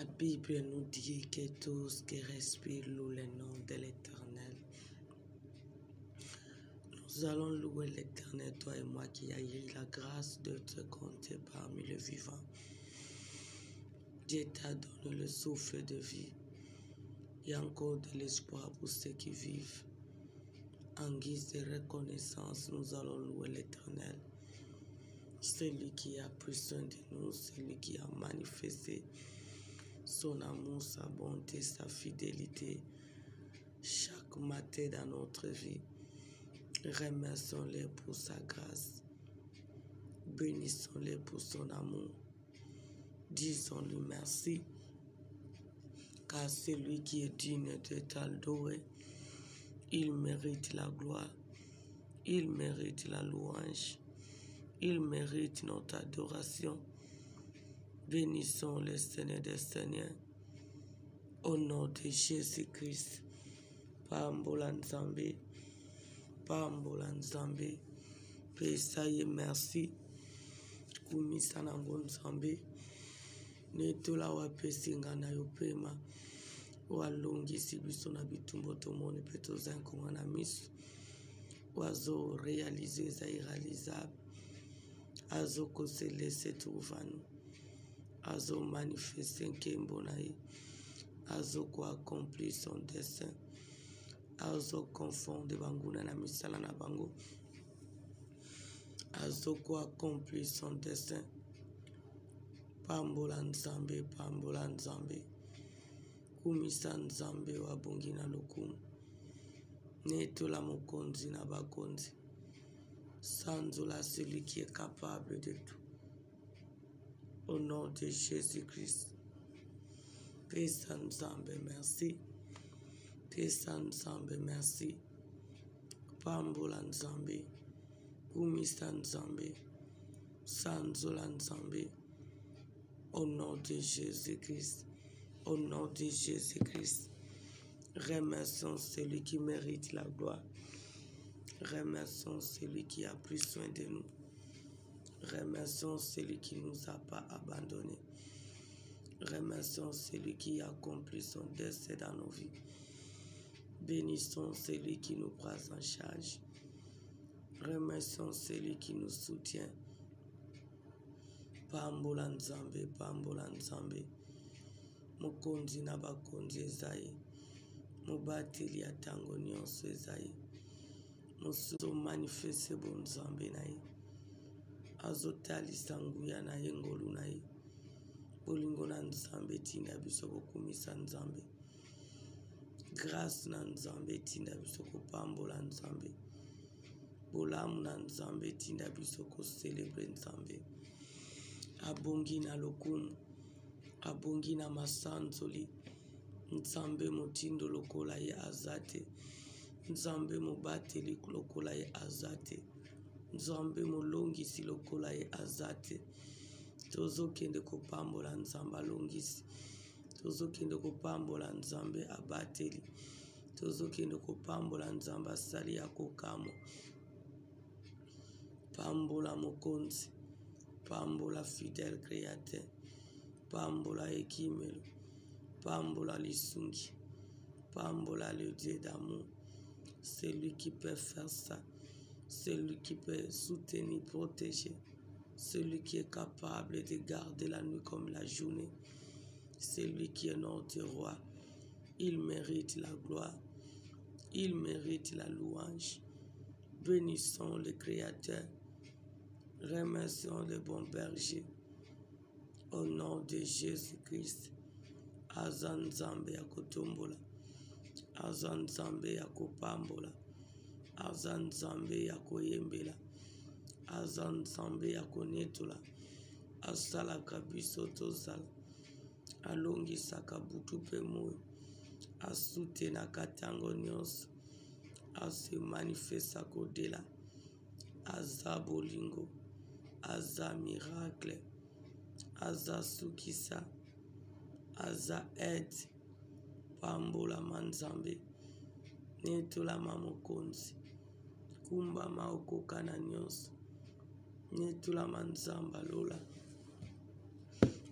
La Bible nous dit que tous qui respirent louent le nom de l'Éternel. Nous allons louer l'Éternel, toi et moi qui a eu la grâce de te compter parmi les vivants. Dieu t'a donné le souffle de vie. Il y a encore de l'espoir pour ceux qui vivent. En guise de reconnaissance, nous allons louer l'Éternel. Celui qui a pris soin de nous, celui qui a manifesté son amour, sa bonté, sa fidélité chaque matin dans notre vie. Remercions-le pour sa grâce. Bénissons-le pour son amour. Disons-lui merci, car c'est lui qui est digne d'être adoré. Il mérite la gloire, il mérite la louange, il mérite notre adoration. Bénissons le Seigneur des Seigneurs. Au nom de Jésus-Christ. Pambola Nzambe, Pambola Nzambe, Pesaye merci. Kumisa nango Nzambe, netola wapesinga na yopema, walongisi biso na bitumbo tomoni pe toza nkonga na miso, wazo réaliser za irréalisable, azo se laisser trouver nous, azo manifester nkembo na ye, azo ko accomplir son dessein, azo confondre banguna na misala na bango, azo ko accomplir son dessein. Pambola Nzambe, Pambola Nzambe, Kumisa Nzambe wa bongi na lokumu, netola mokonzi na bakonzi, sanzola celui qui est capable de tout. Au nom de Jésus-Christ. Pesa Nzambe, merci. Pesa Nzambe, merci. Pambola Nzambe, Kumisa Nzambe, sanzola Nzambe. Au nom de Jésus-Christ, au nom de Jésus-Christ, remercions celui qui mérite la gloire. Remercions celui qui a pris soin de nous. Remercions celui qui ne nous a pas abandonnés. Remercions celui qui a accompli son dessein dans nos vies. Bénissons celui qui nous prend en charge. Remercions celui qui nous soutient. Pambola Nzambe, Pambola Nzambe, mokonzi na bakonzi ezaye, mobateli ya tango nyonso ezaye, mosusu manifeste bo Nzambe na ye, azotalisa nguya na ye ngolu na ye, bolingo na Nzambe tinda biso kokumisa Nzambe, grâce na Nzambe tinda biso kopambola Nzambe, bolamu na Nzambe tinda biso kocelebre Nzambe. Abongi na lokumu, abongi na masanzoli, Nzambe motindo lokola ye azate, Nzambe mobateli lokola ye azate, Nzambe molongisi lokola ye azate. Tozo kende kopambola Nzambe alongisi, tozo kende kopambola Nzambe abateli, tozo kende kopambola Nzambe asali ya kokamo. Pambola mokonzi, Pambola fidèle créateur, Pambola ekimelo, Pambola lisungi, Pambola le Dieu d'amour, celui qui peut faire ça, celui qui peut soutenir, protéger, celui qui est capable de garder la nuit comme la journée, celui qui est notre roi. Il mérite la gloire, il mérite la louange. Bénissons le Créateur. Remercions le bon berger. Au nom de Jésus-Christ. Azan Nzambe ya kotombola. Azan Nzambe ya kopambola. Azan Nzambe ya koyembela. Azan Nzambe ya konetola. Asalaka biso tozala. Alongisaka butu pe moyo. Asutenaka tango nyonso. Ase manifesta kodela. Aza bolingo. Aza miracle, aza sukisa, aza aide. Pambola Manzambe, netola mamokonzi, kumba maokoka na nyonso, netola Manzamba lola.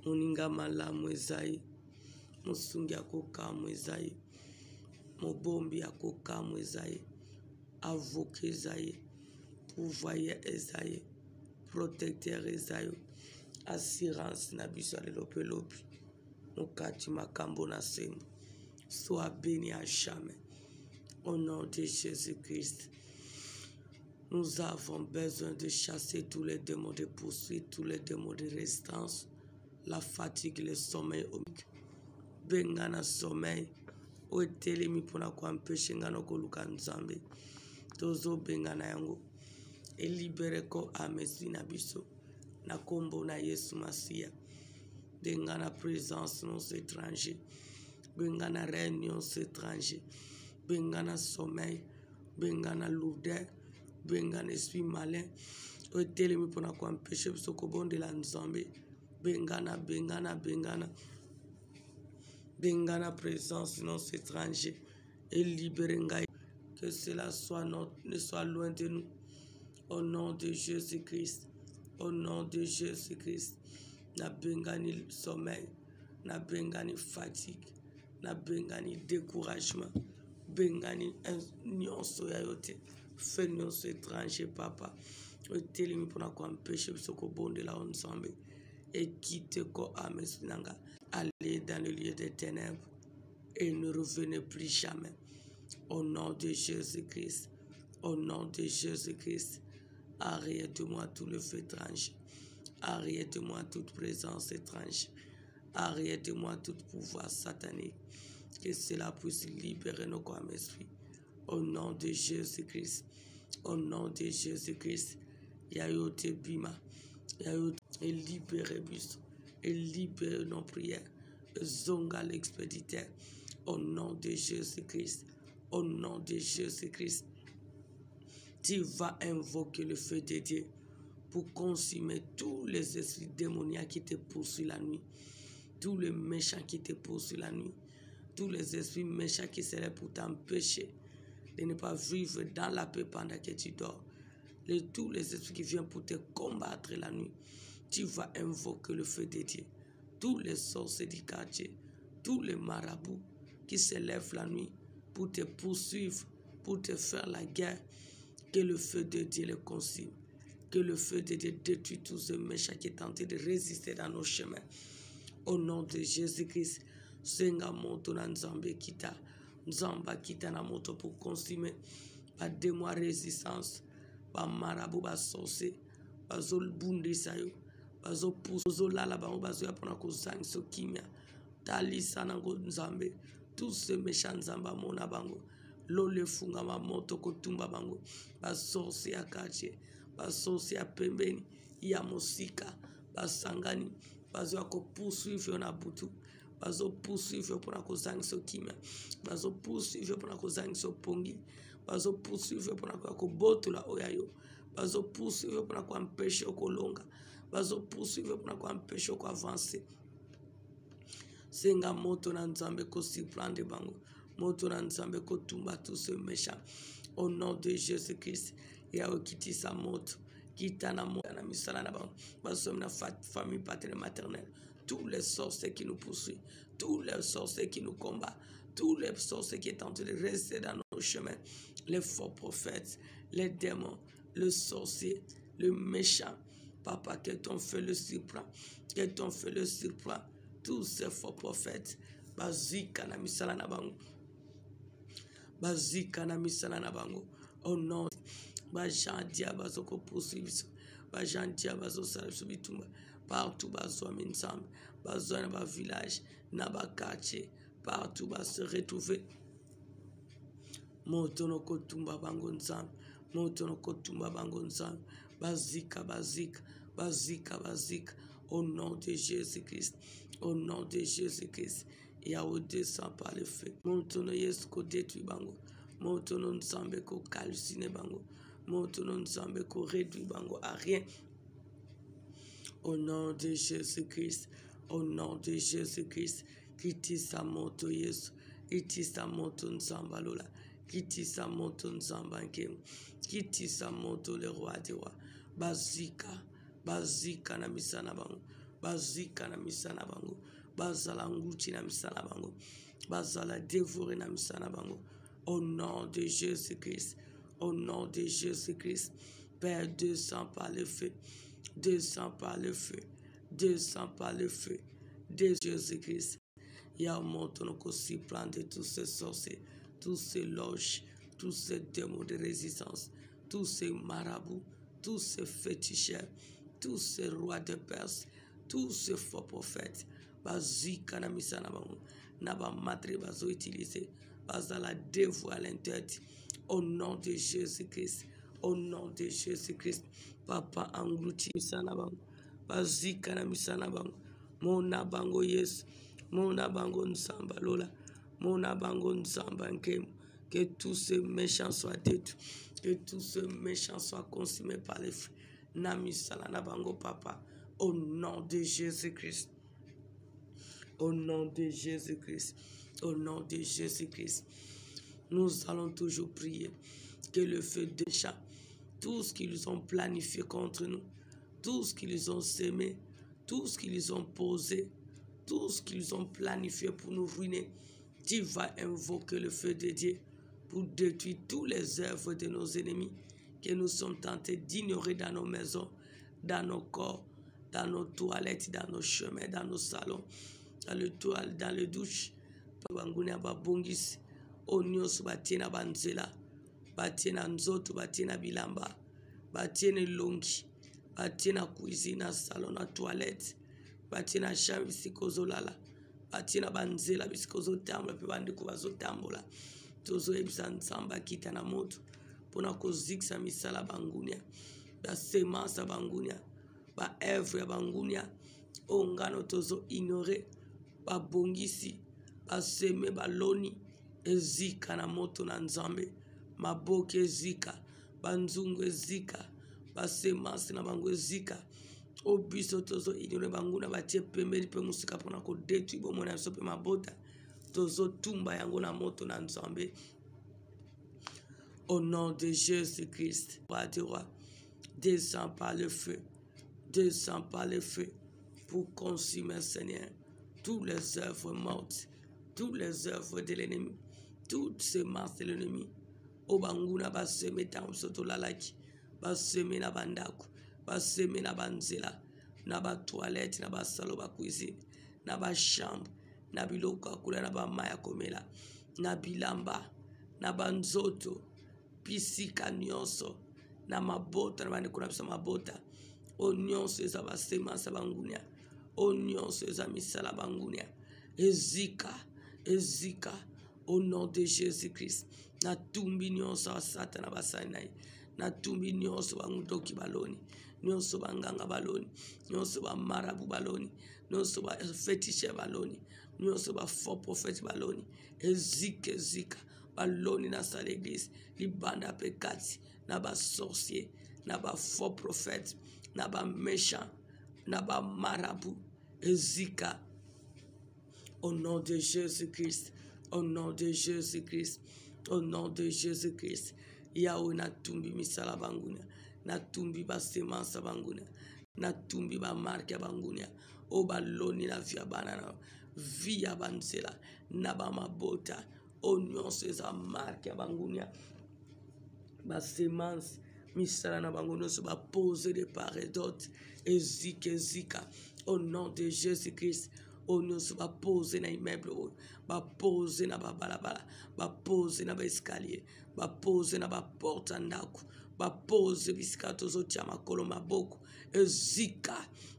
Moninga malamu ezayi, Mosungi akokamwa eza ye, mobombi akokamwa eza ye, avocat eza ye, pourvoyeur eza ye, protecteur eza yo, assurance na biso ya lelo mpe lobi mokati makambo na sembo. Sois béni à jamais. Au nom de Jésus-Christ, nous avons besoin de chasser tous les démons de poursuite, tous les démons de résistance, la fatigue, le sommeil. Bengana sommeil, oetelemi mpona koampeshe nga na koluka nzambe. Tozo bengana yango, elibere ko amesi na biso, na kombo na Yesu Masiya. Bengana présence non étranger, bengana réunion étranger, bengana sommeil, bengana lourdeur, bengana esprit malin, oetelemi mpona koampeshe biso kobondela nzambe. Bengana, bengana, bengana. Bengana présence non étranger et libérez ngai. Que cela ne soit loin de nous. Au nom de Jésus-Christ. Au nom de Jésus-Christ. Na bengani sommeil. Na bengani fatigue. Na bengani découragement. Bengani nyonso ya yote. Fais nyonso étranger papa. Otelemi mpona koampeshe biso kobondela nzambe. Et quitte ko amesinanga. Allez dans le lieu des ténèbres et ne revenez plus jamais. Au nom de Jésus-Christ, au nom de Jésus-Christ, arrête-moi tout le feu étrange, arrête-moi toute présence étrange, arrête-moi tout pouvoir satanique, que cela puisse libérer nos corps et esprits. Au nom de Jésus-Christ, au nom de Jésus-Christ, Yayote Bima, Yayote et libérer Busto. Et libère nos prières. Zonga l'expéditeur. Au nom de Jésus-Christ. Au nom de Jésus-Christ. Tu vas invoquer le feu de Dieu pour consumer tous les esprits démoniaques qui te poursuivent la nuit. Tous les méchants qui te poursuivent la nuit. Tous les esprits méchants qui seraient pour t'empêcher de ne pas vivre dans la paix pendant que tu dors. Tous les esprits qui viennent pour te combattre la nuit. Tu vas invoquer le feu de Dieu. Tous les sorciers du quartier, tous les marabouts qui se lèvent la nuit pour te poursuivre, pour te faire la guerre, que le feu de Dieu les consume. Que le feu de Dieu détruit tous ces méchants qui tentent de résister dans nos chemins. Au nom de Jésus-Christ, Senga moto na nzambe kita, nzamba kita na moto pour consumer, pas de moi résistance, pas marabou, pas sorcier, pas zol bundisa yo. Bazo puzo lala bango bazo ya pona kozang so kimia talisa nango nzambe tous ces méchants nzamba mona bango lole funga ma moto kotumba bango basorsi ya kache basorsi ya pembeni ya mosika basangani bazo ya ko poursuivre na butu bazo poursuivre pona kozang so kimia bazo poursuivre pona kozang so pongi bazo poursuivre pona ko botola oyayo bazo poursuivre pona ko empêcher kolonga bazo poursuivre pour empêcher qu'on avance. Senga moto na nzambe ko surprendre bango. Moto na nzambe ko tumba tous ces méchants. Au nom de Jésus-Christ, ya okiti sa moto. Kita na moto na misala na bango. Baso na famille paternelle maternelle. Tous les sorciers qui nous poursuivent, tous les sorciers qui nous combattent, tous les sorciers qui tentent de rester dans nos chemins, les faux prophètes, les démons, le sorcier, le méchant. Papa, que ton feu le surprend, que ton feu le surprend, tous ces faux prophètes, bazika na misala na bango, bazika na misala na bango, au nom, bajan dia bazoko poursuivre, bajan dia bazo sala subitumba, partout bazo aminsam, bazo na ba village, na ba quartier, partout bazo se retrouver, motono kotumba bango nzam, motono kotumba bango nzam. Bazika, bazika, bazika, bazika, au nom de Jésus-Christ, au nom de Jésus-Christ, Yahweh descend par le feu. Montono yesu ko détruit bango, montono nzambe ko calciner bango, montono nzambe ko réduit bango à rien. Au nom de Jésus-Christ, au nom de Jésus-Christ, kitisa moto yesu, kitisa moto nzamba lola, kitisa moto nzamba nkemu, kitisa moto le roi des rois. Bazika, bazika na misana bango, bazika na misana bango, bazala nguti na misala bango, bazala dévoré na misala bango. Au nom de Jésus-Christ, au nom de Jésus-Christ, Père, descends par le feu, descends par le feu, descends par le feu de Jésus-Christ. Il y a un montant aussi plein de tous ces sorciers, tous ces loges, tous ces démons de résistance, tous ces marabouts, tous ces féticheurs, tous ces rois de Perse, tous ces faux prophètes, bazika na misana bango, na ba matre bazo utiliser, bazala dévoiler l'interdit. Au nom de Jésus-Christ, au nom de Jésus-Christ, Papa englouti misana bango, bazika na misana bango, mona bango Yesu, mona bango nsamba lola, mona bango nsamba nkemu. Que tous ces méchants soient détruits, que tous ces méchants soient consumés par les feux. Nami salana bango papa, au nom de Jésus-Christ, au nom de Jésus-Christ, au nom de Jésus-Christ, nous allons toujours prier que le feu déchappe tout ce qu'ils ont planifié contre nous, tout ce qu'ils ont sémé, tout ce qu'ils ont posé, tout ce qu'ils ont planifié pour nous ruiner. Tu vas invoquer le feu de Dieu pour détruire tous les œuvres de nos ennemis que nous sommes tentés d'ignorer dans nos maisons, dans nos corps, dans nos toilettes, dans nos chemins, dans nos salons, dans les douches. Bangunia babongisi, onyoso batiena banzela, batiena nzoto, batiena bilamba, batiena longi, batiena cuisine, salon, na toilette, batiena chambre bisikozolala, batiena banzela bisikozotambula pe bandeko bazotambola. Tozo ebisa nzamba kita na moto pona kozikisa misala bangunia, ba semence bangunia, ba œuvre ya bangunia, ongano tozo ignorer, ba bongisi, ba seme baloni, ezika na moto na nzambe, maboke ezika, banzungu ezika, ba semence na bango ezika. Obiso tozo ignorer banguna batie pembeli pe musika pona ko détruire bomona biso pe mabota. Tozo tumba yango na moto na nzambe. Au nom de Jésus-Christ, roi du roi, descends par le feu, descends par le feu pour consumer, Seigneur, toutes les œuvres mortes, toutes les œuvres de l'ennemi, toutes ces masses de l'ennemi. O banguna ba seme tam soto lalaki, ba seme na bandaku, ba seme na banzela, na ba toilette, na ba salon, ba cuisine, na ba chambre, na biloko akula, na ba maya komela, na bilamba, na banzoto, pisika nyonso, na mabota, na bandeko na biso mabota, o nyonso eza ba semence bangunia, o nyonso eza misala bangunia, ezika, ezika, au nom de Jésus-Christ, na tumbi nyonso satana basali na ye, na tumbi nyonso bangudoki baloni, nyonso banganga baloni, nyonso ba marabu baloni, nyonso ba fétiche baloni, nyonso ba faux prophète baloni, ezika, ezika, baloni na sa l'église, libanda pekati, na ba sorcier, na ba faux prophète, na ba méchant, na ba marabu, ezika, au nom de Jésus-Christ, au nom de Jésus-Christ, au nom de Jésus-Christ. Yahweh na tumbi misala bangunia, na tumbi ba semence bangunia, na tumbi ba marque bangunia, o baloni na via banana, via banzela, na ba mabota, o nyonso eza marque bangunia, ba semence misala na bangunia so ba poser de part et d'autre, ezika, ezika, au nom de Jésus-Christ. Ono se va poser na immeuble, va poser na ba balabala, va poser na ba escalier, va poser na ba porte ndako, va poser bisikato zotia makolo maboko, ezika,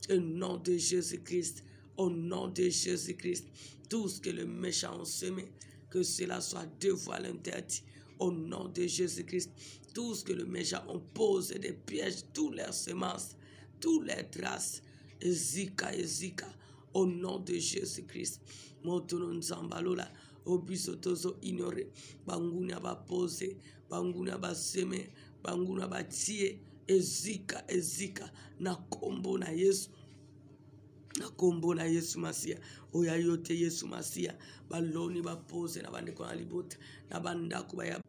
au nom de Jésus-Christ, au nom de Jésus-Christ, tout ce que le méchant ont semé, que cela soit dévoilé interdit, au nom de Jésus-Christ, tout ce que le méchant ont posé des pièges, toutes leurs semences, toutes les traces, ezika, ezika, au nom de Jésus-Christ. Motono nzambalola, obiso tozo ignorer, banguna ba pose, banguna ba seme, banguna ba tie, ezika, ezika, na kombo na Yesu. Na kombo na Yesu Masia, oya yote Yesu Masia, baloni ba pose na bandeko na libota, na bandako ba ya.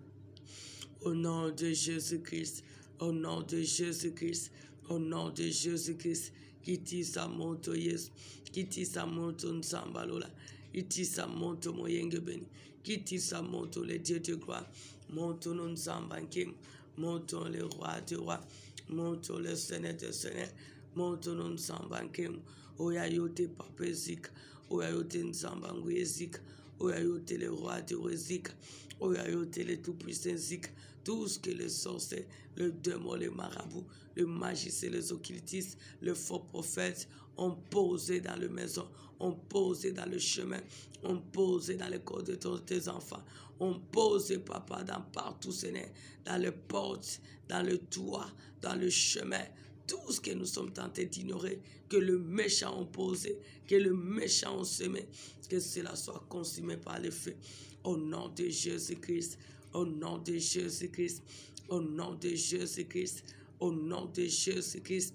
Au nom de Jésus-Christ, au nom de Jésus-Christ, au nom de Jésus-Christ, kitisa moto Yesu, kitisa moto Nzambalola, kitisa moto moyenge beni, kitisa moto le Dieu de gloire, moto non Nzamba nkem, moto le roi de roi, moto le Seigneur de Seigneur, moto non Nzamba nkem, oya yote papezika, oya yote Nzamba nguyezika, oya yote le roi de Rezika, oya yote le tout-puissant Zika, tout ce que les sorciers, le démon, les marabouts, le magicien, les occultistes, le faux prophète ont posé dans la maison, ont posé dans le chemin, ont posé dans le corps de tes enfants, ont posé, papa, dans partout, Seigneur, dans les portes, dans le toit, dans le chemin, tout ce que nous sommes tentés d'ignorer, que le méchant a posé, que le méchant a semé, que cela soit consumé par le feu. Au nom de Jésus-Christ, au nom de Jésus-Christ, au nom de Jésus-Christ, au nom de Jésus-Christ.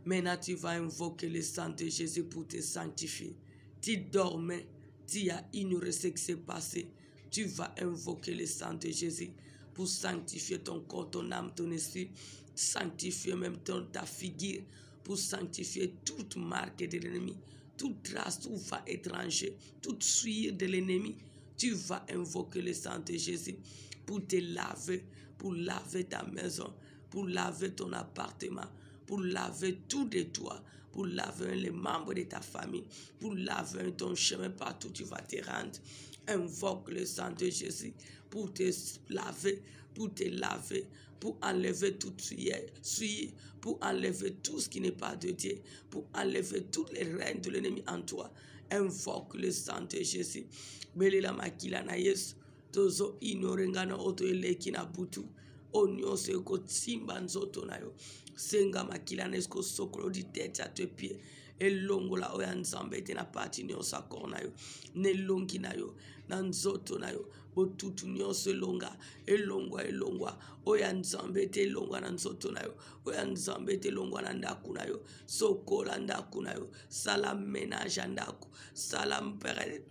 Maintenant, tu vas invoquer le sang de Jésus pour te sanctifier. Tu dormais, tu as ignoré ce qui s'est passé. Tu vas invoquer le sang de Jésus pour sanctifier ton corps, ton âme, ton esprit, sanctifier même ta figure, pour sanctifier toute marque de l'ennemi, toute trace, tout va étranger, toute souillure de l'ennemi. Tu vas invoquer le sang de Jésus pour te laver, pour laver ta maison, pour laver ton appartement, pour laver tout de toi, pour laver les membres de ta famille, pour laver ton chemin partout où tu vas te rendre. Invoque le sang de Jésus pour te laver, pour enlever toute souillure, pour enlever tout ce qui n'est pas de Dieu, pour enlever toutes les règnes de l'ennemi en toi. Invoque le sang de Jésus. Belela makila na Yesu, tozo inorengana oto eleki na butu, onyose ko simba nzoto na yo, senga makila nesko sokolo di tete a te pied, elongola oya Nzambe te na pati nyonso akor na yo, nelongi na yo, na nzoto na yo, botutu nyonso elongwa, oya Nzambe te elongwa na nzoto na yo, oya Nzambe te elongwa na ndaku na yo, sokola ndaku na yo, sala ménage ndaku, sala mpere,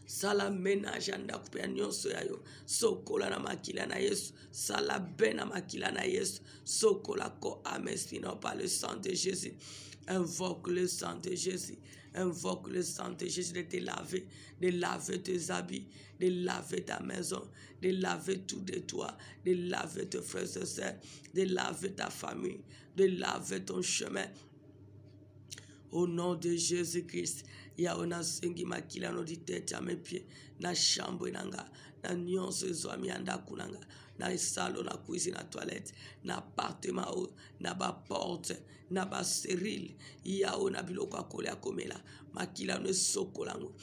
sala ménage ndaku pe nyonso ya yo, sokola na makila na Yesu, sala ben na makila na Yesu, sokola ko amespina par le sang de Jésus. Invoque le sang de Jésus, invoque le sang de Jésus de te laver, de laver tes habits, de laver ta maison, de laver tout de toi, de laver tes frères et sœurs, de laver ta famille, de laver ton chemin. Au nom de Jésus-Christ, yaona sengi makila no di tete à mes pieds, na chambre nanga, na nyonso ezwami ya ndaku nanga, na salon, na cuisine, na toilette, na appartement, na ba porte, na ba seril, yao na biloko akolia komela, makila no esokolango,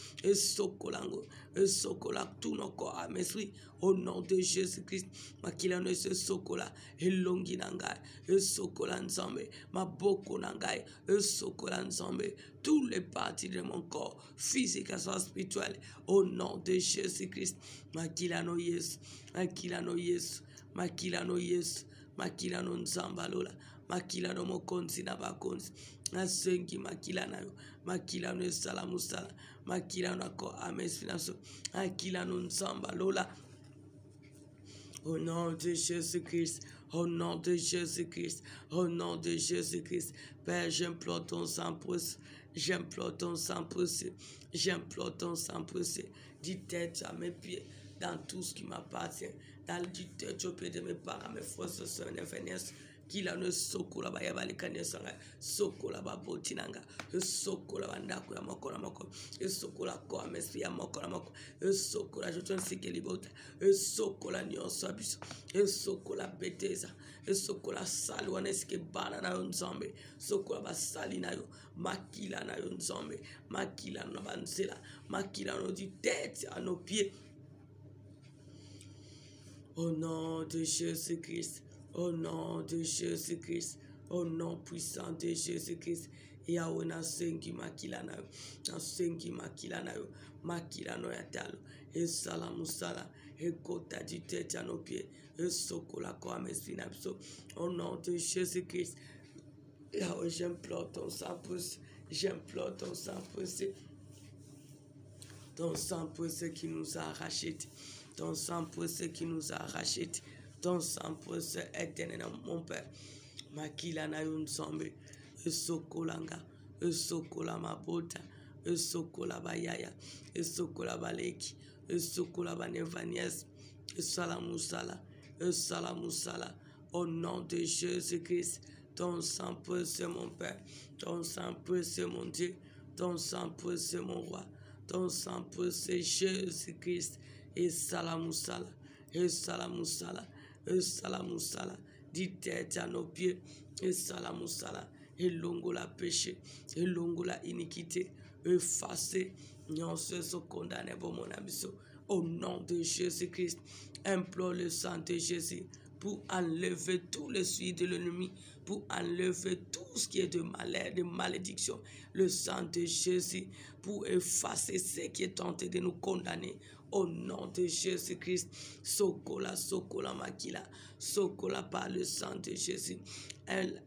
esokola tout nos corps à mes. Au nom de Jésus-Christ, makila no esokola, elongi nanga, esokola Nzambe, maboko nanga, esokola Nzambe, tous les parties de mon corps, physique et spirituel, au nom de Jésus-Christ, makila no Yesu, makila no Yesu, makila no Yesu, makila no Nzambalola, makila no mokonzi na bakonzi, nasengi makila na yo, makila no esala musala, makila no ako amesinaso, makila no Nzambalola. Au nom de Jésus-Christ, au nom de Jésus-Christ, au nom de Jésus-Christ, Père, j'implore ton sang précieux, j'implore ton sang précieux, j'implore ton sang précieux, du tête à mes pieds, dans tout ce qui m'appartient, dans du tête au pied de mes parents, mes frères, sœurs, mes frères, kila no sokola ba yabali kanesanga, sokola ba botinanga, sokola bandako ya moko na moko, sokola ko amesi ya moko na moko, sokola joton sikelibota, sokola nyonso abiso, sokola beteza, sokola salwa neske bana na Nzambe, sokola ba sali na yo, makila na yo Nzambe, makila na banzela, makila no du tête à nos pieds. Au nom de Jésus-Christ, au nom de Jésus-Christ, au nom puissant de Jésus-Christ, yawe na sengi makila na yo, na sengi makila na yo, makila no yatalo, esala musala, ekota du tête à nos pieds, esokola ko amespina biso. Au nom de Jésus-Christ, yawe j'implore ton sang précieux, j'implore ton sang précieux, ton sang précieux qui nous a arrachés, ton sang précieux qui nous a arrachés, ton sang précieux éternel, mon Père, Makila na yo nzambe. Esokolanga. Esokola mabota. Esokola bayaya. Esokola baleki. Esokola banevanies. Esala musala. Esala musala. Au nom de Jésus-Christ. Ton sang précieux, mon Père. Ton sang précieux, mon Dieu. Ton sang précieux, mon roi. Ton sang précieux, Jésus-Christ. Esala musala. Esala musala. Esala musala. Dit tête à nos pieds. Esala musala. Elongo la péché. Elongo la iniquité. Effacé. Non, ceux sont condamnés pour mon abysso. Au nom de Jésus-Christ. Implore le sang de Jésus pour enlever tous les suites de l'ennemi, pour enlever tout ce qui est de malheur, de malédiction. Le sang de Jésus pour effacer ce qui est tenté de nous condamner. Au nom de Jésus-Christ, Sokola, Sokola, Makila, Sokola par le sang de Jésus.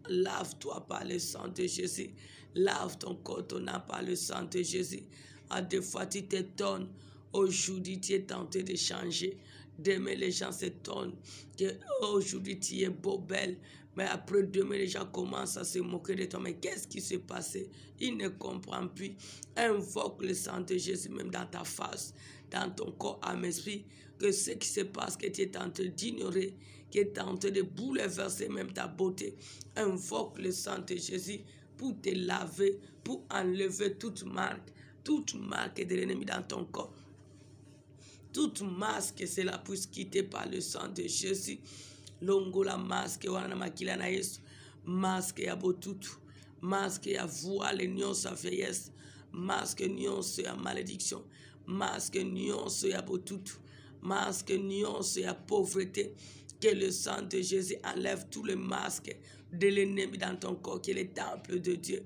Lave-toi par le sang de Jésus. Lave ton corps, ton âme par le sang de Jésus. À des fois, tu t'étonnes. Aujourd'hui, tu es tenté de changer. Demain, les gens s'étonnent qu'aujourd'hui, tu es beau, belle. Mais après, demain, les gens commencent à se moquer de toi. Mais qu'est-ce qui s'est passé? Ils ne comprennent plus. Invoque le sang de Jésus même dans ta face, dans ton corps, âme, esprit. Que ce qui se passe, que tu es tenté d'ignorer, qui est tenté de bouleverser même ta beauté. Invoque le sang de Jésus pour te laver, pour enlever toute marque de l'ennemi dans ton corps. Toute masque, cela puisse quitter par le sang de Jésus. Longo la masque, wana makila na Yesu. Masque ya botutu. Masque ya voile nyonso ya vieillesse. Masque nyonso ya malédiction. Masque nyonso ya botutu. Masque nyonso ya pauvreté. Que le sang de Jésus enlève tous les masques de l'ennemi dans ton corps, qui est le temple de Dieu.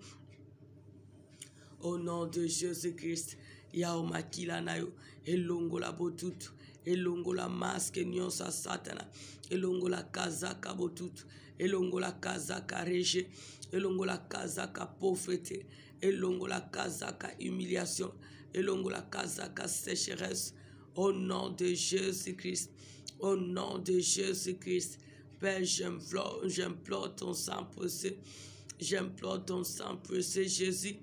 Au nom de Jésus-Christ, Yao makila na yo, elongo la botutu, elongo la masque nyonsa satana, elongo la kazaka botutu, elongo la kazaka rejet, elongo la kazaka pauvreté, elongo la kazaka humiliation, elongo la kazaka sécheresse. Au nom de Jésus-Christ, au nom de Jésus-Christ, Père, j'implore ton sang précieux, j'implore ton sang précieux, Jésus.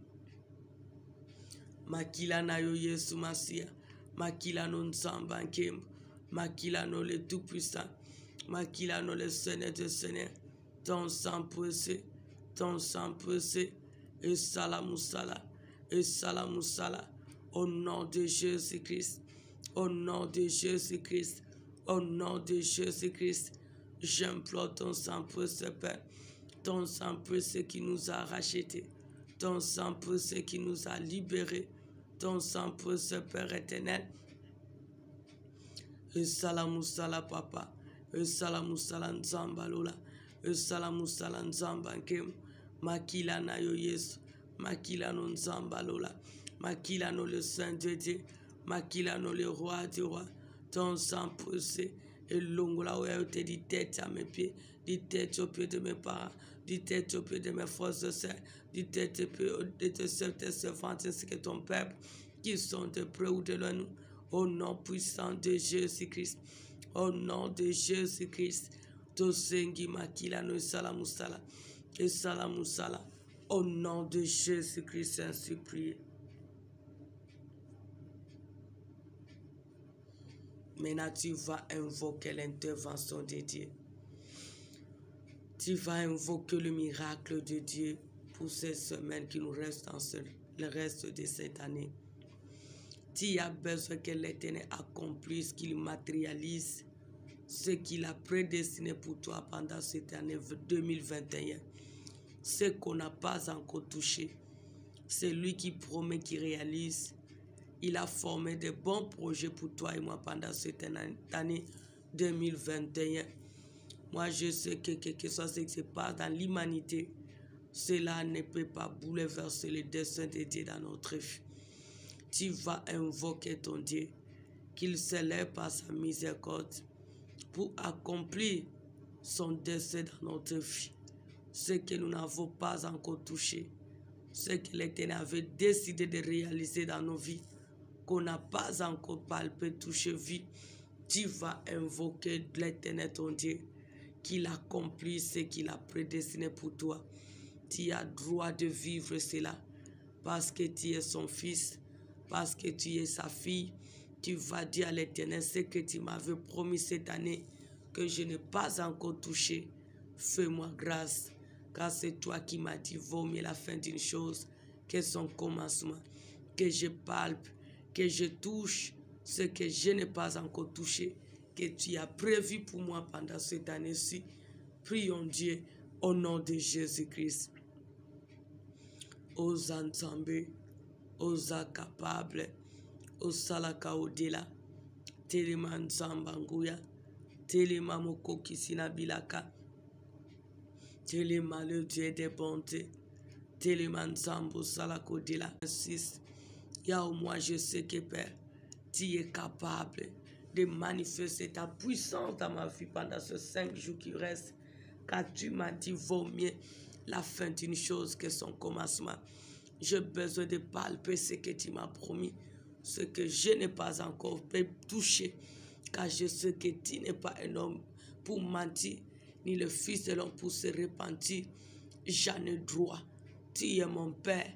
Makila na yo Yesu Masia, makila no nzamba nkembo, makila no le tout-puissant, makila no le Seigneur de Seigneur, ton sang précieux, et salamusala, au nom de Jésus-Christ, au nom de Jésus-Christ, au nom de Jésus-Christ, j'implore ton sang précieux, Père, ton sang précieux qui nous a rachetés, ton sang précieux qui nous a libérés, ton sang précieux, Père éternel. Et salamusala papa, et salamusala nzamba lola, et salamusala nzamba nkem, makila na yo Yesu, makila no nzamba lola, makila no le Saint de Dieu, makila no le roi du roi, ton sang précieux, et longola où te dit tête à mes pieds, dit tête aux pieds de mes parents, dit tête aux pieds de mes frères et sœurs, dit tête aux pieds de tes sœurs, tes servantes, ainsi que ton peuple, qui sont de près ou de loin nous, au nom puissant de Jésus-Christ, au nom de Jésus-Christ, Tosengi makila no salamusala, et salamusala, au nom de Jésus-Christ, ainsi prié. Maintenant, tu vas invoquer l'intervention de Dieu. Tu vas invoquer le miracle de Dieu pour ces semaines qui nous restent dans le reste de cette année. Tu as besoin que l'Éternel accomplisse, qu'il matérialise ce qu'il a prédestiné pour toi pendant cette année 2021. Ce qu'on n'a pas encore touché, c'est lui qui promet, qui réalise. Il a formé de bons projets pour toi et moi pendant cette année 2021. Moi, je sais que quelque chose qui se passe dans l'humanité, cela ne peut pas bouleverser le dessein de Dieu dans notre vie. Tu vas invoquer ton Dieu, qu'il s'élève par sa miséricorde pour accomplir son dessein dans notre vie. Ce que nous n'avons pas encore touché, ce que l'Éternel avait décidé de réaliser dans nos vies, qu'on n'a pas encore palpé, touché, vu, tu vas invoquer l'Éternel ton Dieu, qu'il accomplisse ce qu'il a prédestiné pour toi. Tu as droit de vivre cela parce que tu es son fils, parce que tu es sa fille. Tu vas dire à l'Éternel ce que tu m'avais promis cette année que je n'ai pas encore touché. Fais-moi grâce, car c'est toi qui m'as dit vaut mieux la fin d'une chose que son commencement. Que je palpe, que je touche ce que je n'ai pas encore touché, que tu as prévu pour moi pendant cette année-ci. Prions Dieu au nom de Jésus-Christ. Aux Nzambe, aux incapables, aux salaka odela, telema Nzamba nguya, telema mokoki sinabilaka, telema le Dieu des bontés, telema Nzambo salaka odela. 6. Yahoo, moi je sais que Père, tu es capable de manifester ta puissance dans ma vie pendant ces 5 jours qui restent, car tu m'as dit vaut mieux la fin d'une chose que son commencement. J'ai besoin de palper ce que tu m'as promis, ce que je n'ai pas encore pu toucher, car je sais que tu n'es pas un homme pour mentir, ni le fils de l'homme pour se repentir. J'en ai droit. Tu es mon Père.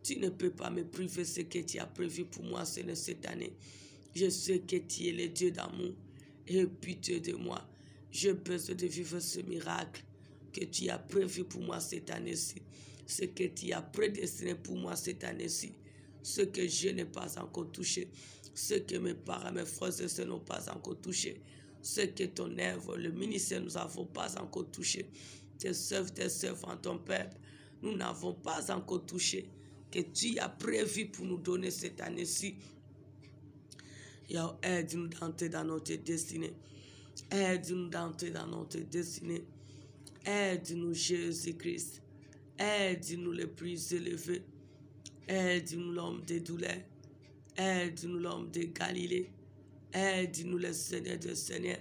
Tu ne peux pas me priver de ce que tu as prévu pour moi cette année. Je sais que tu es le Dieu d'amour et pitié de moi. J'ai besoin de vivre ce miracle que tu as prévu pour moi cette année-ci. Ce que tu as prédestiné pour moi cette année-ci. Ce que je n'ai pas encore touché. Ce que mes parents, mes frères et sœurs n'ont pas encore touché. Ce que ton œuvre, le ministère, nous n'avons pas encore touché. Tes servants, ton peuple, nous n'avons pas encore touché. Que tu as prévu pour nous donner cette année-ci. Aide-nous d'entrer dans notre destinée. Aide-nous d'entrer dans notre destinée. Aide-nous, Jésus-Christ. Aide-nous les plus élevés. Aide-nous l'homme des douleurs. Aide-nous l'homme de Galilée. Aide-nous le Seigneur des Seigneurs.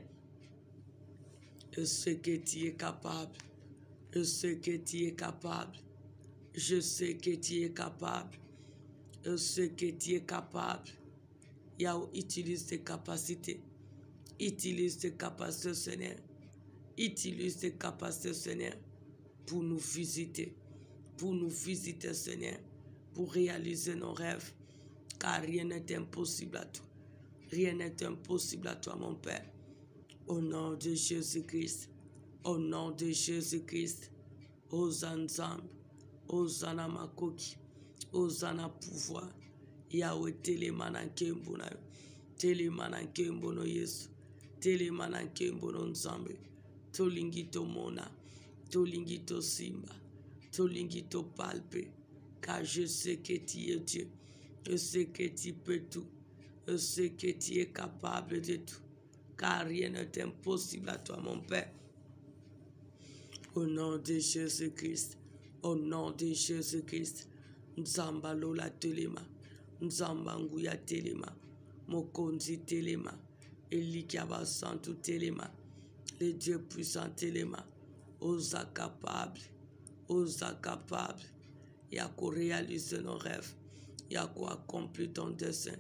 Je sais que tu es capable. Je sais que tu es capable. Je sais que tu es capable. Je sais que tu es capable. Yahweh, utilise tes capacités. Utilise tes capacités, Seigneur. Utilise tes capacités, Seigneur, pour nous visiter. Pour nous visiter, Seigneur. Pour réaliser nos rêves. Car rien n'est impossible à toi. Rien n'est impossible à toi, mon Père. Au nom de Jésus-Christ. Au nom de Jésus-Christ. Hosanna Nzambe. Hosanna Makoki. Hosanna pouvoir. Yahweh telemana nkembo na yo. Telemana nkembo no Yesu. Telemana nkembo no Nzambe. Tolingi tomona. Tolingi to simba. Tolingi to palpe. Car je sais que tu es Dieu. Je sais que tu peux tout. Je sais que tu es capable de tout. Car rien n'est impossible à toi, mon Père. Au nom de Jésus-Christ. Au nom de Jésus-Christ. Nzamba lola telema. Nzamba nguya telema. Mokonzi telema. Elikiaba santu telema. Le Dieu puissant telema. Osa capable. Osa capable. Yako réaliser nos rêves. Yako accomplir ton dessein.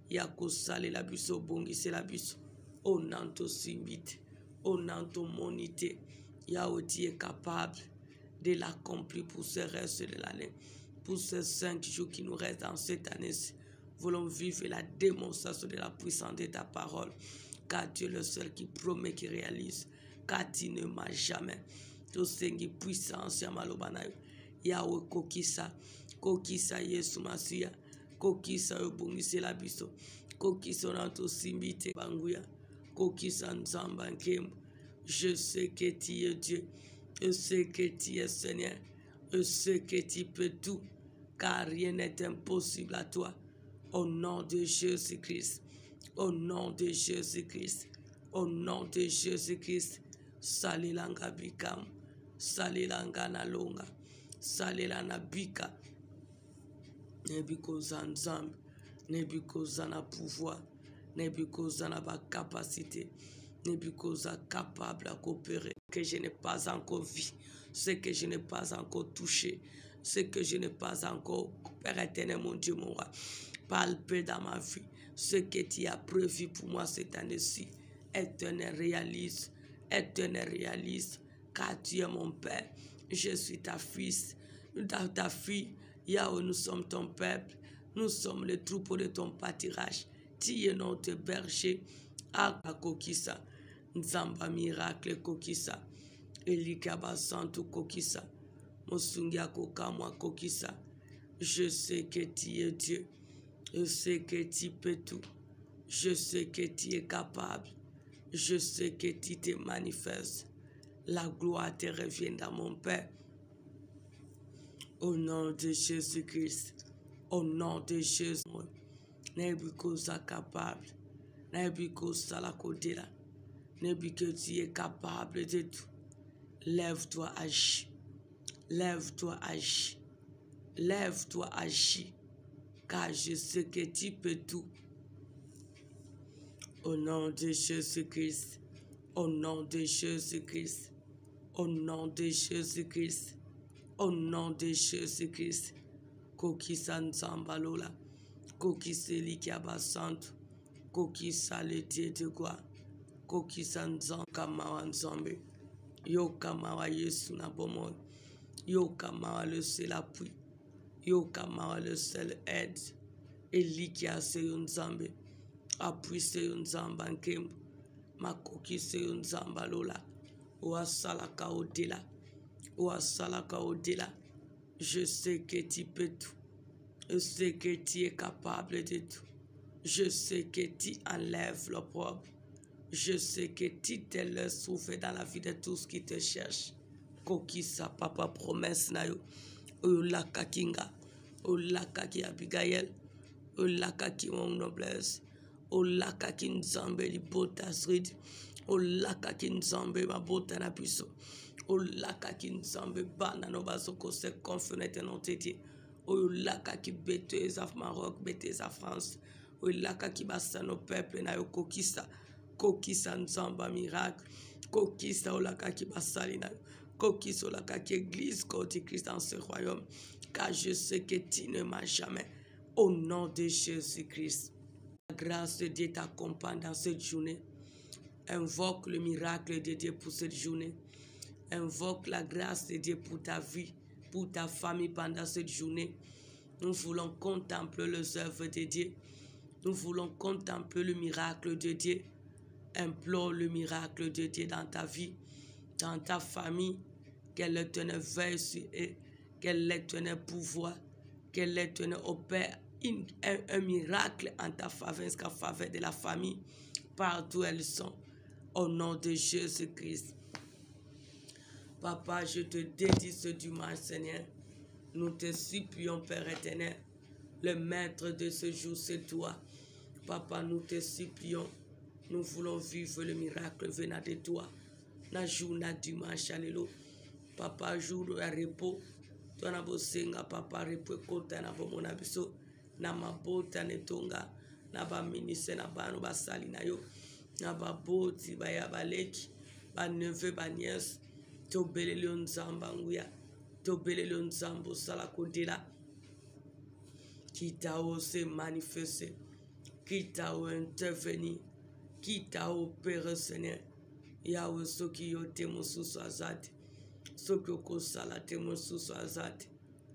Yako sale la biso bongi c'est la biso. Au nanto simbite. Au nanto monité. Yahweh, tu es capable de l'accomplir pour ce reste de l'année. Pour ces 5 jours qui nous restent dans cette année-ci. Voulons vivre la démonstration de la puissance de ta parole. Car tu es le seul qui promet, qui réalise. Car tu ne m'as jamais. Tu sais puissance ya malobanayo. Yahweh kokisa. Kokisa Yesu Masiya. Kokisa yobongise la biso. Kokisa nanto simbite banguya. Kokisa Nzamba nkembo. Je sais que tu es Dieu. Je sais que tu es Seigneur. Je sais que tu peux tout. Car rien n'est impossible à toi. Au nom de Jésus-Christ. Au nom de Jésus-Christ. Au nom de Jésus-Christ. Salilanga bikam. Salilanga nalonga. Salilana bika. Nebikoza Nzambe. Nebikoza na pouvoir. Nebikoza na ba capacité. Nebikoza capable à coopérer. Que je n'ai pas encore vu. Ce que je n'ai pas encore touché. Ce que je n'ai pas encore, Père éternel, mon Dieu, mon roi, palpé dans ma vie. Ce que tu as prévu pour moi cette année-ci. Éternel, réalise. éternel réaliste, car tu es mon Père. Je suis ta fils, ta fille. Yahweh, nous sommes ton peuple. Nous sommes le troupeau de ton pâturage. Tu es notre berger. Aka kokisa. Nzamba miracle kokisa. Elikaba santu kokisa. Mosungia kokamwa kokisa. Je sais que tu es Dieu. Je sais que tu peux tout. Je sais que tu es capable. Je sais que tu te manifestes. La gloire te revient dans mon Père. Au nom de Jésus-Christ. Au nom de Jésus. Nebikosa capable. Nebikosa la kodela. Nebiko tu es capable de tout. Lève-toi, agis. Lève-toi, agis. Lève-toi, agis. Car je sais que tu peux tout. Au nom de Jésus-Christ. Au nom de Jésus-Christ. Au nom de Jésus-Christ. Au nom de Jésus-Christ. Kokisa Nzambalola. Kokisa Likiaba Santo. Kokisa le Dieu de gloire. Kokisa Nzambamawa Nzambe. Yokamawa Yesu na bomoi. Yokamawa le seul appui. Yokamawa le seul aide. Elikia seyo Nzambe. Appui seyo Nzamba nkembo. Makoki seyo Nzamba lola. Oasalaka odela. Oasalaka odela. Je sais que tu peux tout. Je sais que tu es capable de tout. Je sais que tu enlèves l'opprobre. Je sais que tu te laisses souffrir dans la vie de tous qui te cherchent. Kokisa papa promesse na yo. Olaka kinga. Olaka ki Abigail. Olaka ki mon noblesse. Olaka ki Nzambe li bota srid. Olaka ki Nzambe ma bota na puso. Olaka ki Nzambe bana no basoko se confionete non tete. Olaka ki bete af Maroc, bete af France. Olaka ki basa no peuple na yo kokisa. Kokisa Nzamba miracle. Kokisa olaka ki basali na yo. Kokisa olaka ki église côté Christ dans ce royaume. Car je sais que tu ne m'as jamais. Au nom de Jésus-Christ. La grâce de Dieu t'accompagne dans cette journée. Invoque le miracle de Dieu pour cette journée. Invoque la grâce de Dieu pour ta vie, pour ta famille pendant cette journée. Nous voulons contempler les œuvres de Dieu. Nous voulons contempler le miracle de Dieu. Implore le miracle de Dieu dans ta vie, dans ta famille. Que l'Éternel veille sur eux. Que l'Éternel pouvoir. Que l'Éternel opère un miracle en ta faveur, en faveur de la famille, partout elles sont. Au nom de Jésus-Christ. Papa, je te dédie ce dimanche, Seigneur. Nous te supplions, Père éternel. Le maître de ce jour, c'est toi. Papa, nous te supplions. Nous voulons vivre le miracle venant de toi. Na journée dimanche, alléluia. Papa, jour de repos. Toi, na bosenga, papa, repos kota na bomona biso. Na mabota netonga. Na ba ministre na bano basali na yo. Na ba boti ba ya baleki. Ba neveu ba nièce. Tobelele Nzamba nguya. Tobelele Nzambo sala kodela. Qui t'a osé manifester. Qui t'a intervenu. Qui t'a opéré, Seigneur. Yahweh, ce qui yo temo sous azati. Ce qui yo sala temo sous azati.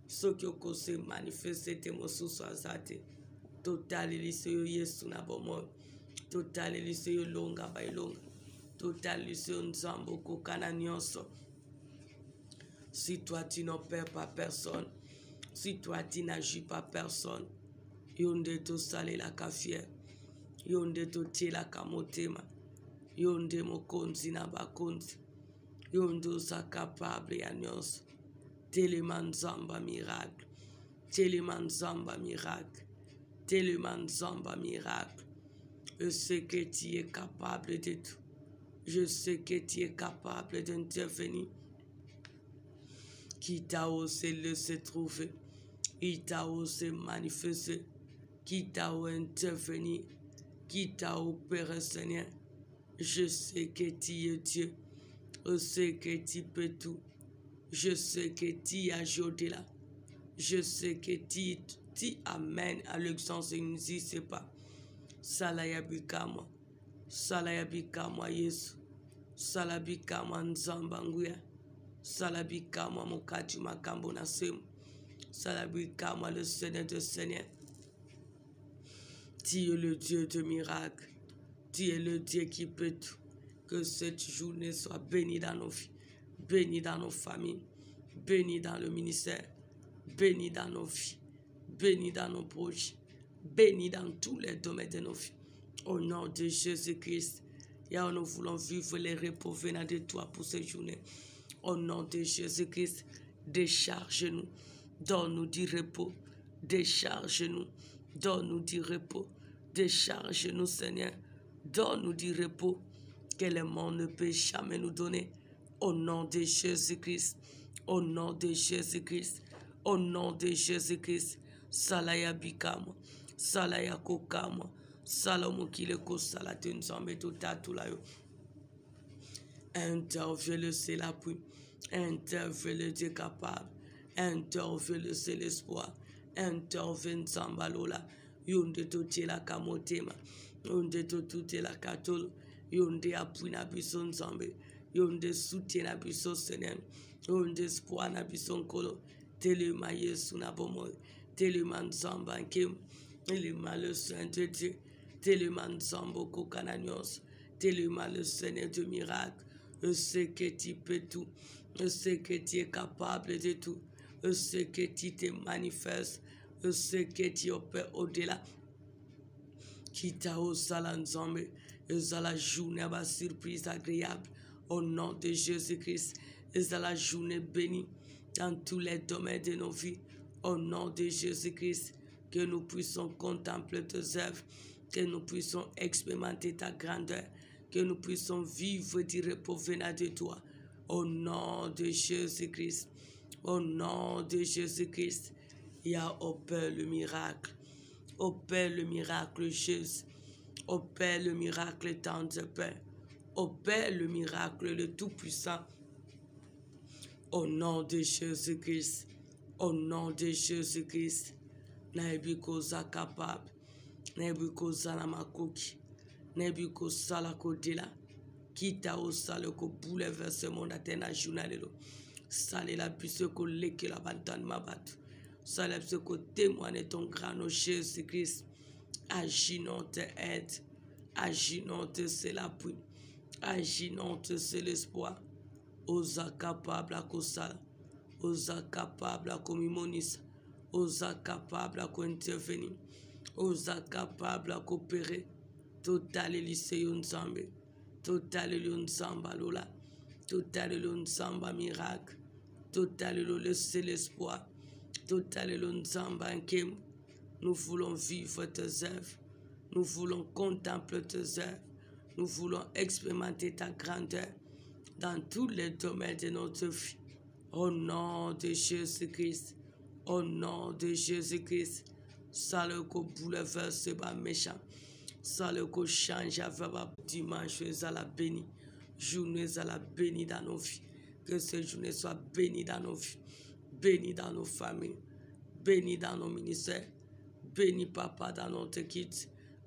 Ce qui yo se manifester temo sous azati. Total elise yo Yesu na bomo. Total elise yo longa by longa. Total elise yo Nzambo kokana nyonso. Si toi tu n'opères pas personne, si toi tu n'agis pas personne, yonde to sale la kafier, yonde to tie la kamotema, yonde mokonzi na bakonzi, yonde sa capable ya nyonso. Teleman Nzamba miracle, teleman Nzamba miracle, teleman Nzamba miracle. Je sais que tu es capable de tout. Je sais que tu es capable d'intervenir. Qui t'a osé laisser trouver, qui t'a osé manifester, qui t'a intervenu, qui t'a opéré, Seigneur. Je sais que tu es Dieu. Je sais que tu peux tout. Je sais que tu as au-delà. Je sais que tu amènes à l'existence et nous y sais pas. Salaya bikama. Salaya bikama, Yesu. Salabika Manzamba Nguya. Salabika Mokati Makambo Nasem. Salabika le Seigneur de Seigneur. Tu es le Dieu de miracles. Tu es le Dieu qui peut tout. Que cette journée soit bénie dans nos vies, bénie dans nos familles, bénie dans le ministère, bénie dans nos vies, bénie dans nos projets, bénie dans tous les domaines de nos vies. Au nom de Jésus-Christ, nous voulons vivre les repos venant de toi pour cette journée. Au nom de Jésus-Christ, décharge-nous, donne-nous du repos, décharge-nous, donne-nous du repos, décharge-nous Seigneur, donne-nous du repos que le monde ne peut jamais nous donner. Au nom de Jésus-Christ, au nom de Jésus-Christ, au nom de Jésus-Christ, Salaya Bikama, Salaya Kokama, Salomo Kileko Salatun Zambeto Tatulayo. Intervient le c'est l'appui, intervient le Dieu capable, intervient le c'est l'espoir, intervient Zambalola, Yonde Totie la Kamotema, Yonde Totie la Katolo. Yonde appui na bison Zambe, yonde soutien na bison Seigneur, yonde espoir na bison Kolo, telema Yesu na bomo, telema Nzamba Nkem, telema le Saint de Dieu, telema Nzambo Kokananios, telema le Seigneur de miracles, je sais que tu peux tout, je sais que tu es capable de tout, je sais que tu te manifestes, je sais que tu opères au-delà, qui t'a au salan Zambe. Et ça la journée va surprise agréable au nom de Jésus-Christ. Et ça la journée bénie dans tous les domaines de nos vies au nom de Jésus-Christ. Que nous puissions contempler tes œuvres, que nous puissions expérimenter ta grandeur, que nous puissions vivre du repos venant de toi au nom de Jésus-Christ. Au nom de Jésus-Christ, il y a opère le miracle. Opère le miracle Jésus. Opère le miracle tendre Père. Opère le miracle le Tout-Puissant. Au nom de Jésus-Christ. Au nom de Jésus-Christ. Naibikoza capable. Naibikoza la makoki. Naibikoza la kodila. Kita o sale ko bouleverse mon atena journalelo. Sale la puisse ko leke la bantan mabatu. Sale puisse ko témoigner ton grand nom Jésus-Christ. Agis notre aide, agis notre c'est l'appui, agis notre c'est l'espoir. Osa capable à Kosala, osa capable à Komimonis, osa capable à intervenir, osa capable à coopérer. Total lycée Nzambe, total Nzamba Lola, total Nzamba miracle, total le c'est l'espoir, total Nzamba Nkem. Nous voulons vivre tes œuvres. Nous voulons contempler tes œuvres. Nous voulons expérimenter ta grandeur dans tous les domaines de notre vie. Au nom de Jésus-Christ. Au nom de Jésus-Christ. Ça le ko bouleverse ba méchant. Ça le ko change avec dimanche à la béni. Journée à la béni dans nos vies. Que cette journée soit bénie dans nos vies. Bénie dans nos familles. Bénie dans nos ministères. Bénis Papa dans notre équipe.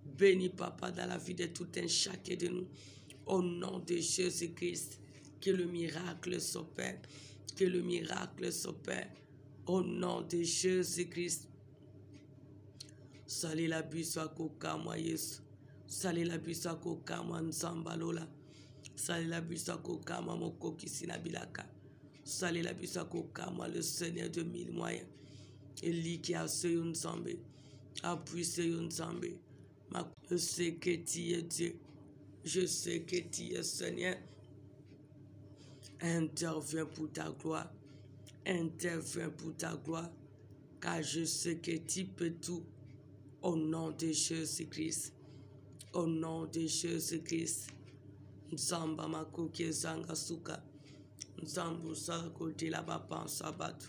Bénis Papa dans la vie de tout un chacun de nous. Au nom de Jésus-Christ, que le miracle s'opère. Que le miracle s'opère. Au nom de Jésus-Christ. Salé la biswa kokama Yesu. Salé la biswa kokama Nzamba Lola. Salé la biswa kokama Mokoki Sinabilaka. Salé la biswa kokama le Seigneur de mille moyens. Eli qui a ce Nzambe. Appuie ce Nzambe. Je sais que tu es Dieu. Je sais que tu es Seigneur. Interviens pour ta gloire. Interviens pour ta gloire. Car je sais que tu peux tout. Au nom de Jésus-Christ. Au nom de Jésus-Christ. Nzamba makoke zanga suka. Nzambu salako de la bapa sabatu.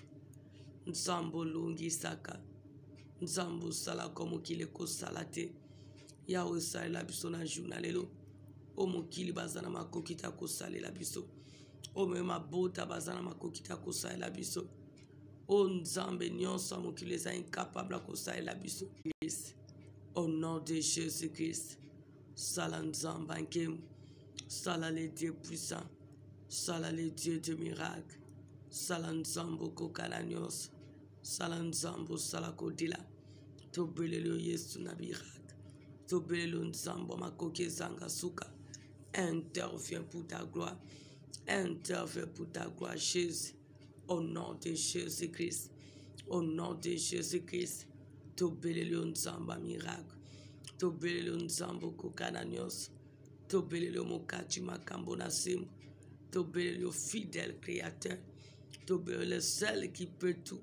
Nzambo lungi saka. Nzambu sala comme kile ko salate. Yawe sala la biso na journalelo. O mokili bazana makokita ko sala la biso. O mema bota bazana makokita ko sala la biso. O nzambe nyonso mokili za incapable ko sala la biso. Au nom de Jésus-Christ. Sala nzamba nkem. Sala les dieux puissants. Sala les dieux de miracles. Sala nzambo kokalanyos. Sala nzambo sala kodila. Tobelelo Yesu na miracle. Tobelelo nzambo makoke zanga suka. Interviens pour ta gloire. Interviens pour ta gloire, Jésus. Au nom de Jésus-Christ. Au nom de Jésus-Christ. Tobelelo nzamba miracle. Tobelelo nzambo kokalanyos. Tobelelo mokati makambo na simu. Tobelelo fidèle créateur. Tobelelo le seul qui peut tout.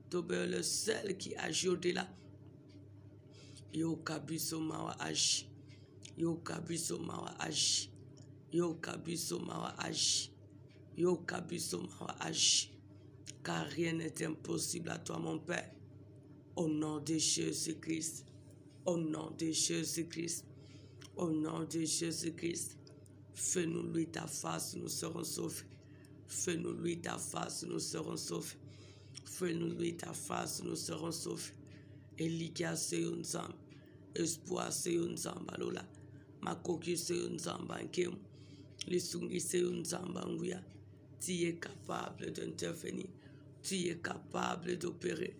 Tobelelo le seul qui agit au-delà. Yo kabiso mawa aji. Yo kabiso mawa aji. Yo kabiso mawa aji. Yo kabiso mawa aji. Car rien n'est impossible à toi, mon Père. Au nom de Jésus-Christ. Au nom de Jésus-Christ. Au nom de Jésus-Christ. Fais-nous lui ta face, nous serons sauvés. Fais-nous lui ta face, nous serons sauvés. Fais-nous lui ta face, nous serons sauvés. Elikia seyo nzamba. Espoir seyo nzamba lola. Makoki seyo nzamba nkemu. Lisungi seyo nzamba nguya. Tu es capable d'intervenir. Tu es capable d'opérer.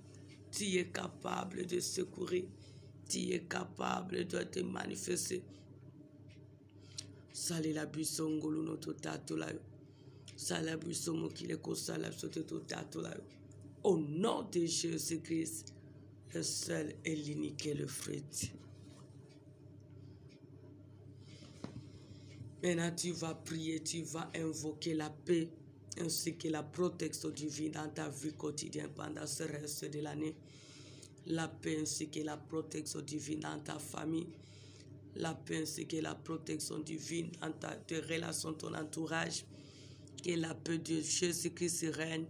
Tu es capable de secourir. Tu es capable de te manifester. Sale la bisongolo no totato la yo. Sale la bisongo qui le kosala sote totato la yo. Au nom de Jésus-Christ, le seul et l'unique et le frère. Maintenant, tu vas prier, tu vas invoquer la paix ainsi que la protection divine dans ta vie quotidienne pendant ce reste de l'année. La paix ainsi que la protection divine dans ta famille. La paix ainsi que la protection divine dans tes relations, ton entourage. Que la paix de Jésus-Christ règne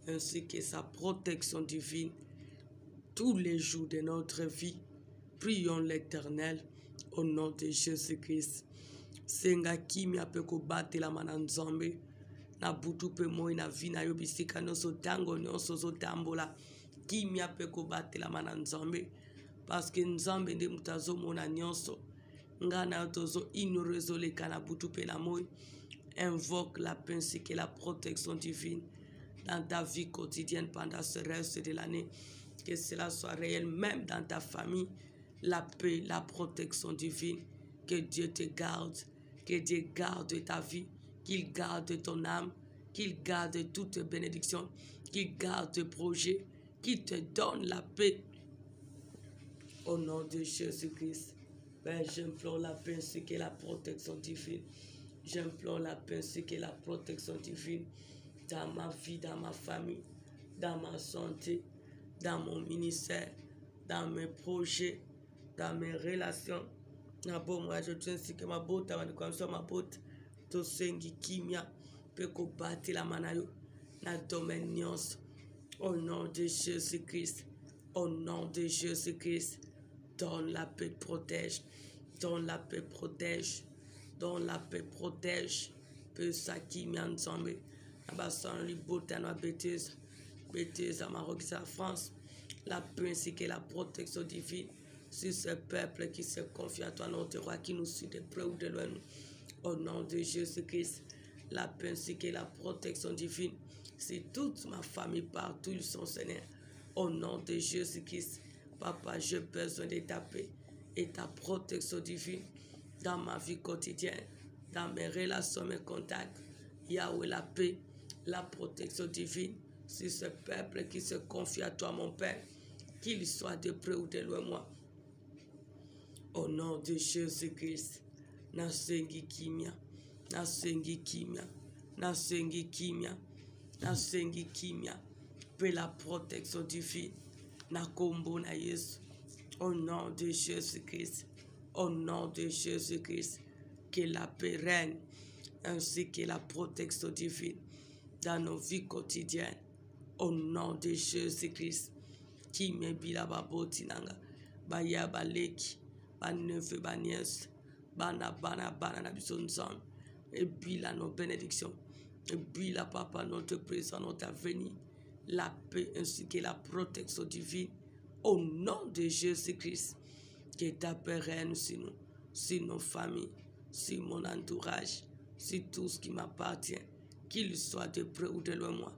ainsi que sa protection divine tous les jours de notre vie. Prions l'Éternel au nom de Jésus-Christ. Senga kimia pe ko batela mananzambe na butu pe moi na vie na yo bisika nyonso tango nyonso zotambola kimia pe ko batela mananzambe parce que nzambe nde mutu azomona nyonso nga na yo tozo ignore ezoleka na butu pe na moi. Invoque la paix ainsi que la protection divine dans ta vie quotidienne pendant ce reste de l'année. Que cela soit réel même dans ta famille. La paix, la protection divine. Que Dieu te garde. Que Dieu garde ta vie. Qu'il garde ton âme. Qu'il garde toutes bénédictions. Qu'il garde tes projets. Qu'il te donne la paix. Au nom de Jésus-Christ. Père, j'implore la paix ainsi que la protection divine. J'implore la paix ainsi que la protection divine dans ma vie, dans ma famille, dans ma santé, dans mon ministère, dans mes projets, dans mes relations. Moi, je tiens ainsi que ma botte, ma botte, to sengi kimia, pe ko bati la manayo, na dominions. Au nom de Jésus-Christ, au nom de Jésus-Christ, donne la paix, protège, donne la paix, protège. Dont la paix protège, peu ça qui m'y ensemble. Abassan li botano bêtise, bêtise à Maroc, à France. La paix ainsi que la protection divine sur ce peuple qui se confie à toi, notre roi, qui nous suit de près ou de loin. Au nom de Jésus-Christ, la paix ainsi que la protection divine. C'est toute ma famille partout, ils sont Seigneur. Au nom de Jésus-Christ, Papa, j'ai besoin de ta paix et ta protection divine. Dans ma vie quotidienne, dans mes relations, mes contacts, Yahweh, la paix, la protection divine sur ce peuple qui se confie à toi, mon Père, qu'il soit de près ou de loin, moi. Au nom de Jésus-Christ, nasengi kimia, nasengi kimia, nasengi kimia, nasengi kimia, paix, la protection divine, na kombo na Yesu, au nom de Jésus-Christ. Au nom de Jésus-Christ, que la paix règne, ainsi que la protection divine dans nos vies quotidiennes. Au nom de Jésus-Christ, qui me bila baboti nanga, baya baleki, baneve banies, bana na bisonzam, et bila nos bénédictions, et bila papa notre présent, notre avenir, la paix ainsi que la protection divine. Au nom de Jésus-Christ. Que ta paix règne sur nous, sur nos familles, sur mon entourage, sur tout ce qui m'appartient, qu'il soit de près ou de loin moi.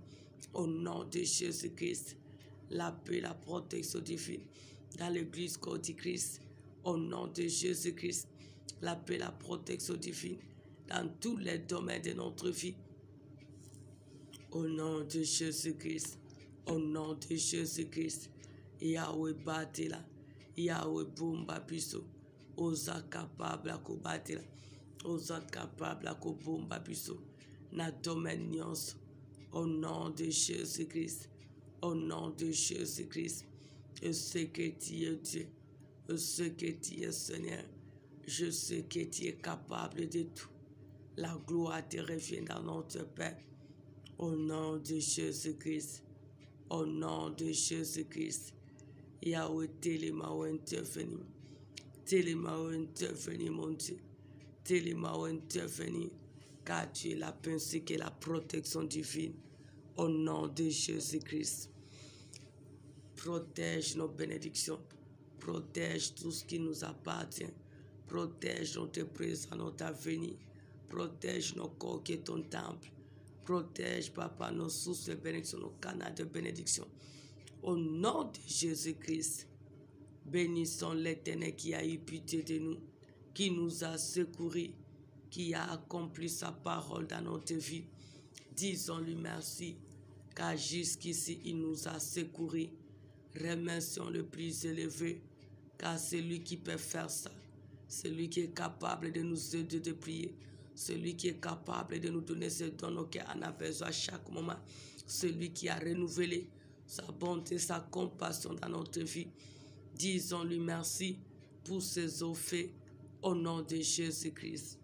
Au nom de Jésus-Christ, la paix, la protection divine dans l'église corps du Christ. Au nom de Jésus-Christ, la paix, la protection divine dans tous les domaines de notre vie. Au nom de Jésus-Christ, au nom de Jésus-Christ, Yahweh batela, Yahweh bomba biso, oza capable à combattre, oza capable à bomba biso, na domaine nyonso. Au nom de Jésus-Christ, au nom de Jésus-Christ, je sais que tu es Dieu, je sais que tu es Seigneur, je sais que tu es capable de tout. La gloire te revient dans notre Père. Au nom de Jésus-Christ, au nom de Jésus-Christ, Yahweh, tellement intervenu, mon Dieu, tellement intervenu, car tu es la pensée et la protection divine. Au nom de Jésus-Christ, protège nos bénédictions, protège tout ce qui nous appartient, protège notre présent, notre avenir, protège nos corps qui est ton temple, protège, Papa, nos sources de bénédiction, nos canaux de bénédiction. Au nom de Jésus-Christ, bénissons l'Éternel qui a eu pitié de nous, qui nous a secourus, qui a accompli sa parole dans notre vie. Disons-lui merci, car jusqu'ici, il nous a secourus. Remercions le plus élevé, car c'est lui qui peut faire ça. C'est lui qui est capable de nous aider de prier. Celui qui est capable de nous donner ce don auquel on a besoin à chaque moment. Celui qui a renouvelé sa bonté, sa compassion dans notre vie. Disons-lui merci pour ses offres au nom de Jésus-Christ.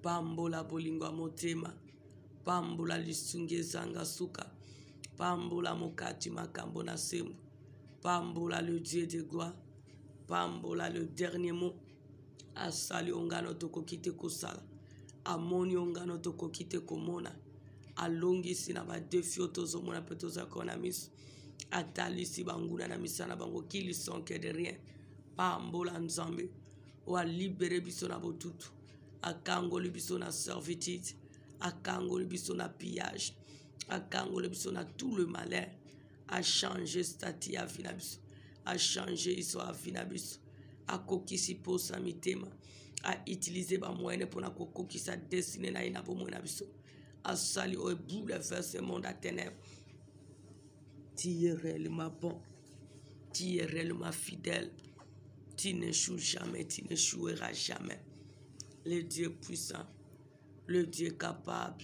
Pambola bolingwa motema, pambola lisunge zanga suka, pambola mokati makambo na sembo, pambola le Dieu de gloire, pambola le dernier mot. Asali ongano tokokite kosala, amoni ongano tokokite komona, alongisi na badefi otozomona pe tozakona miso, atalisi banguna na misana bango qui sont que de rien. Pambola nzambe wa libere biso na botutu, akangoli biso na servitude, akangoli biso na pillage, akangoli biso na tout le malheur, a changé statut à vie na biso, a changé histoire à vie na biso. A kokisi posa mitema, a utiliser ba moyenne pour na kokisa destiné na ina pour mona biso, a sali o bouleverse ce monde à ténèbres. Tu es réellement bon, tu es réellement fidèle, tu n'échoues jamais, tu n'échoueras jamais. Le Dieu puissant, le Dieu capable,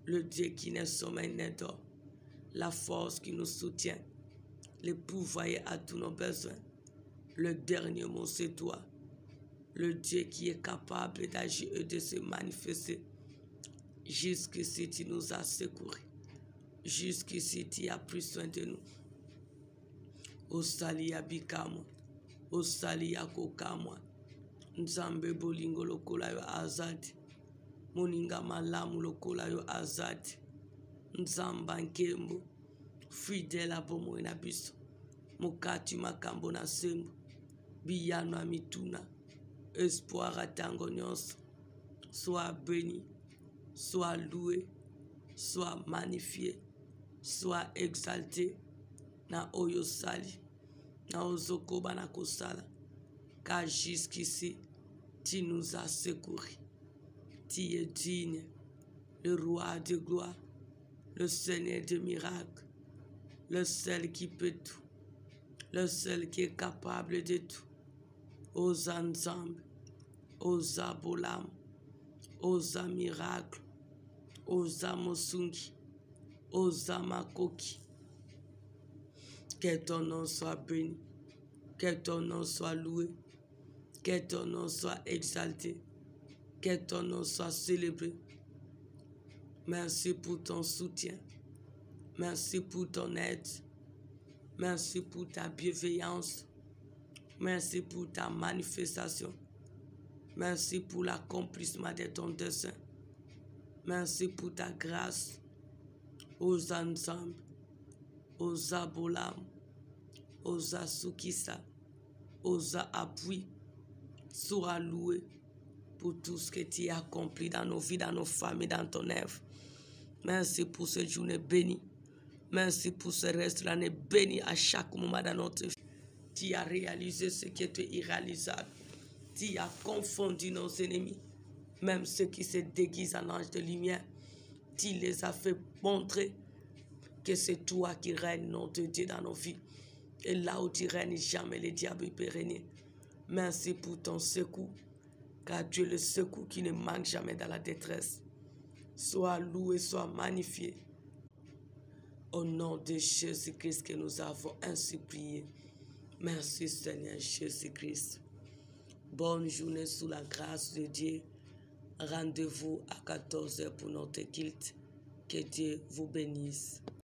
le Dieu qui ne sommeille ni dort, la force qui nous soutient, le pouvoir à tous nos besoins. Le dernier mot, c'est toi, le Dieu qui est capable d'agir et de se manifester. Jusqu'ici, tu nous as secourus. Jusqu'ici, tu as pris soin de nous. Osali ya bikamo, osali ya kokamwa, nzambe bolingo lokola yo azadi, moninga malamu lokola yo azadi, nzamba nkembo, fidèle a bomoi na biso, mokati makambo na sembo, biyano mituna, espoir à tango nyonso, sois béni, sois loué, sois magnifié, sois exalté, na oyo sali, na ozokoba na kosala, car jusqu'ici, tu nous as secourus. Tu es digne, le roi de gloire, le Seigneur de miracles, le seul qui peut tout, le seul qui est capable de tout. Osa nzambe, osa bolam, osa miracle, osa mosungi, osa makoki. Que ton nom soit béni, que ton nom soit loué, que ton nom soit exalté, que ton nom soit célébré. Merci pour ton soutien, merci pour ton aide, merci pour ta bienveillance, merci pour ta manifestation, merci pour l'accomplissement de ton dessein, merci pour ta grâce. Osa nzambe, osa bolam, osa sukisa, osa appui, sois loué, pour tout ce que tu as accompli dans nos vies, dans nos familles, dans ton œuvre. Merci pour cette journée bénie. Merci pour ce reste de l'année béni à chaque moment dans notre vie. Tu as réalisé ce qui était irréalisable. Tu as confondu nos ennemis, même ceux qui se déguisent en anges de lumière. Tu les as fait montrer que c'est toi qui règnes, nom de Dieu, dans nos vies. Et là où tu règnes, jamais le diable ne peut régner. Merci pour ton secours, car Dieu est le secours qui ne manque jamais dans la détresse. Sois loué, sois magnifié. Au nom de Jésus-Christ que nous avons ainsi prié. Merci Seigneur Jésus-Christ. Bonne journée sous la grâce de Dieu. Rendez-vous à 14h pour notre culte. Que Dieu vous bénisse.